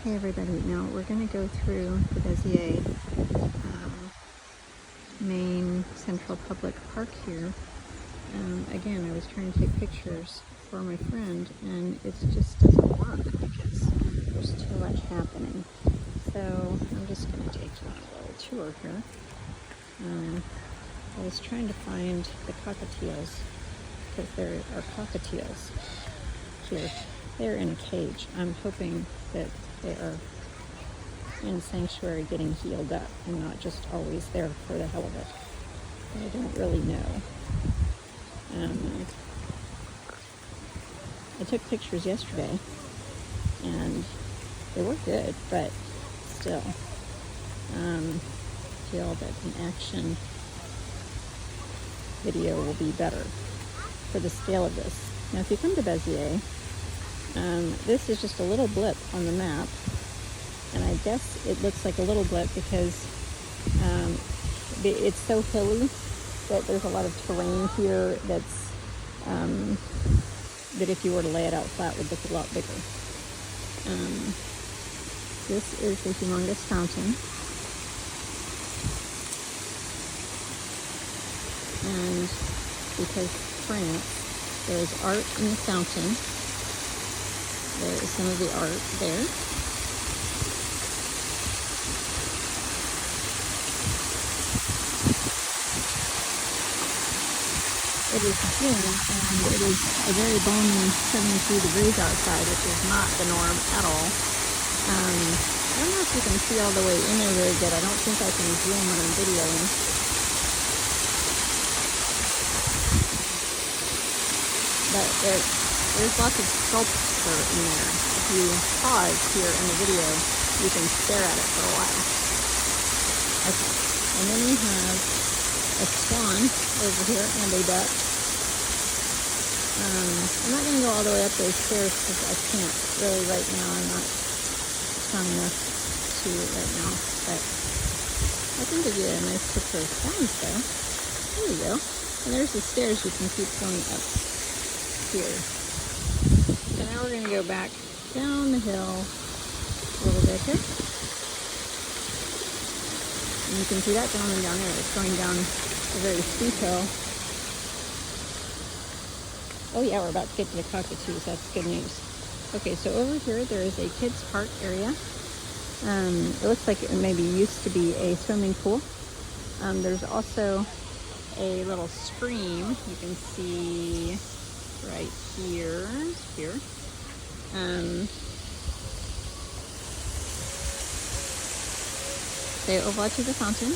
Hey everybody, now we're going to go through the Beziers main central public park here. Again, I was trying to take pictures for my friend and it just doesn't work because there's too much happening. So I'm just going to take you on a little tour here. I was trying to find the cockatiels because there are cockatiels here. They're in a cage. I'm hoping that they are in sanctuary getting healed up and not just always there for the hell of it. I don't really know. I took pictures yesterday and they were good, but still feel that an action video will be better for the scale of this. Now if you come to Beziers, this is just a little blip on the map, and I guess it looks like a little blip because it's so hilly that there's a lot of terrain here that's that if you were to lay it out flat would look a lot bigger. This is the humongous fountain, and because France, there's art in the fountain. There is some of the art there. It is June and it is a very balmy 73 degrees outside, which is not the norm at all. I don't know if you can see all the way in there very good. I don't think I can zoom when I'm videoing. But there's lots of sculpture in there. If you pause here in the video, you can stare at it for a while. Okay, and then we have a swan over here and a duck. I'm not going to go all the way up those stairs because I can't really right now. I'm not strong enough to right now, but I can give you a nice picture of swans though. There you go. And there's the stairs you can keep going up here. So now we're going to go back down the hill a little bit here. And you can see that gentleman down there. It's going down a very steep hill. Oh yeah, we're about to get to the cockatoos. That's good news. Okay, so over here there is a kids park area. It looks like it maybe used to be a swimming pool. There's also a little stream you can see right here. Say au revoir to the fountain.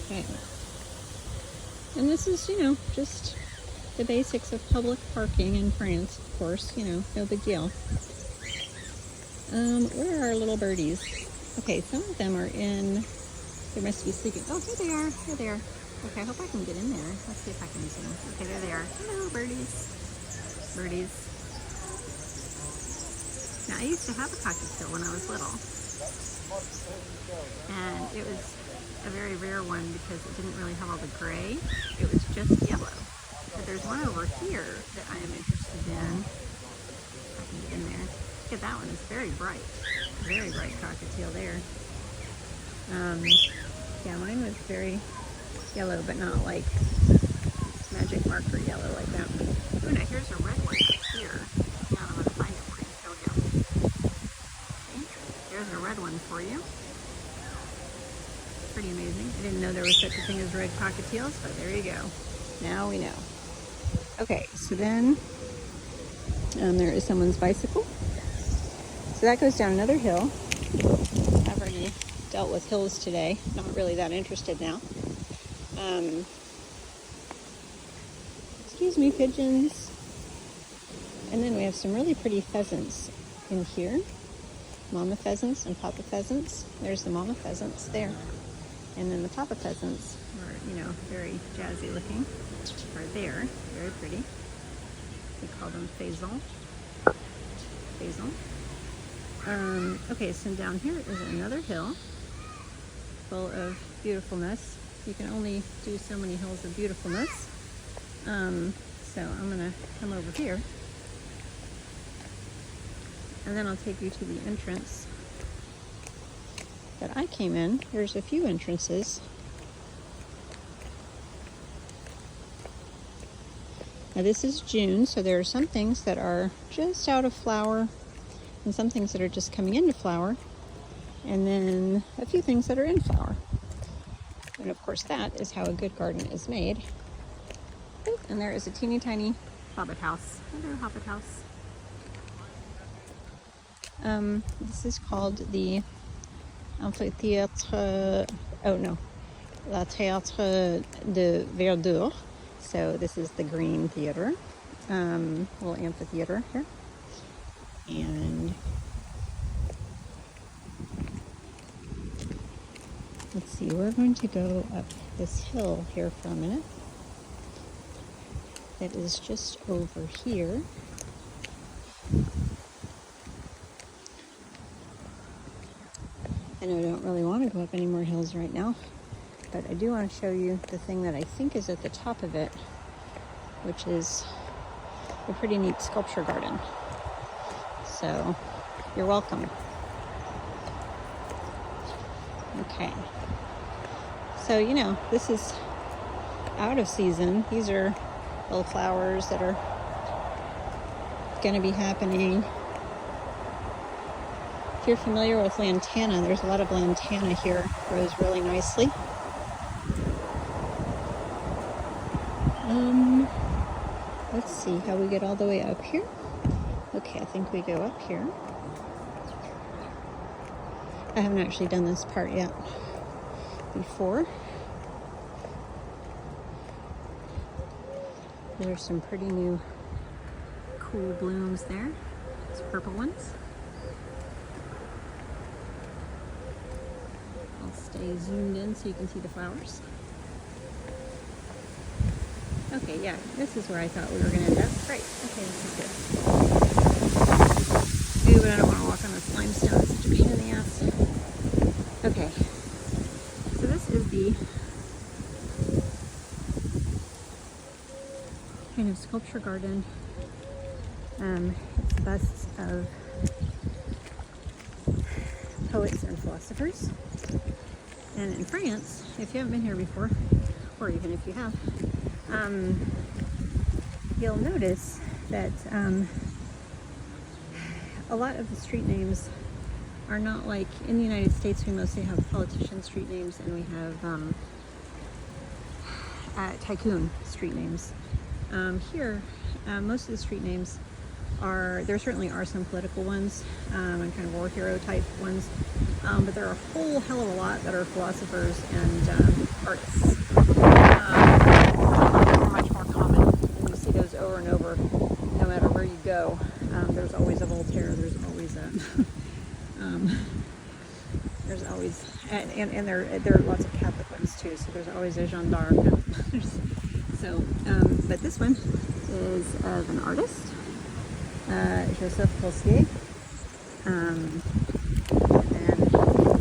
Okay. And this is, just the basics of public parking in France, of course, no big deal. Where are our little birdies? Okay, some of them are in, they must be sleeping. Oh, here they are, here they are. Okay, I hope I can get in there. Let's see if I can zoom. Okay, there they are. Hello, birdies. Birdies. Now, I used to have a cockatiel when I was little. And it was a very rare one because it didn't really have all the gray. It was just yellow. But there's one over here that I am interested in. If I can get in there. Look at that one. It's very bright. Very bright cockatiel there. Yeah, mine was very yellow, but not like magic marker yellow like that one. Oh, now here's a red one here. Now I'm going to find it for you. Show you. Okay. There's a red one for you. Pretty amazing. I didn't know there was such a thing as red cockatiels, but there you go. Now we know. Okay, so then there is someone's bicycle. So that goes down another hill. I've already dealt with hills today. Not really that interested now. Excuse me, pigeons. And then we have some really pretty pheasants in here. Mama pheasants and papa pheasants. There's the mama pheasants there. And then the papa pheasants are, very jazzy looking, are there, very pretty. We call them faisans. Okay, so down here is another hill full of beautifulness. You can only do so many hills of beautifulness. So I'm gonna come over here and then I'll take you to the entrance that I came in. There's a few entrances. Now this is June, so there are some things that are just out of flower and some things that are just coming into flower, and then a few things that are in flower. And of course that is how a good garden is made. And there is a teeny tiny hobbit house. Hello, hobbit house. This is called the Amphitheatre, La Théâtre de Verdure. So this is the green theater, little amphitheater here. And let's see, we're going to go up this hill here for a minute. That is just over here. And I don't really want to go up any more hills right now, but I do want to show you the thing that I think is at the top of it, which is a pretty neat sculpture garden. So you're welcome. Okay. So, you know, this is out of season. These are little flowers that are going to be happening. If you're familiar with lantana, there's a lot of lantana here. Grows really nicely. Let's see how we get all the way up here. Okay, I think we go up here. I haven't actually done this part yet before. There's some pretty new cool blooms there. It's purple ones. I'll stay zoomed in so you can see the flowers. Okay, yeah, this is where I thought we were going to end up. Right, okay, this is good. Ooh, but I don't want to walk on this limestone. It's such a pain in the ass. Okay, so this is the kind of sculpture garden. It's busts of poets and philosophers. And in France, if you haven't been here before, or even if you have, you'll notice that a lot of the street names are not like in the United States. We mostly have politician street names, and we have tycoon street names. Here, most of the street names there certainly are some political ones and kind of war hero type ones, but there are a whole hell of a lot that are philosophers and artists. They're much more common, and you see those over and over no matter where you go. There's always a Voltaire, there's always a and there are lots of Catholic ones too, so there's always a Jeanne d'Arc. So but this one is of an artist, Joseph Cossier. And then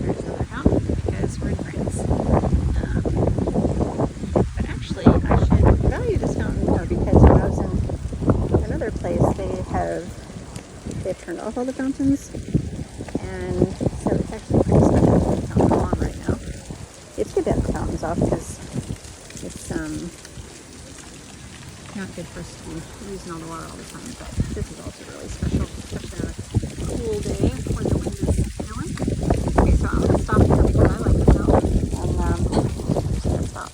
there's another fountain because we're in France. But actually, I should value this fountain more because when I was in another place, they've turned off all the fountains, and so it's actually pretty special to the fountain on right now. It's good to have the fountains off because it's not good for us to be using all the water all the time, but this is also really special, especially on a cool day when the wind is blowing. Okay, so I'm going to stop here because I like to go, and I'm just going to stop.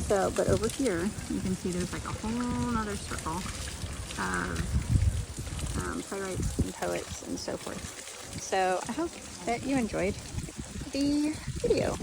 So, but over here, you can see there's like a whole other circle of playwrights and poets and so forth. So I hope that you enjoyed the video.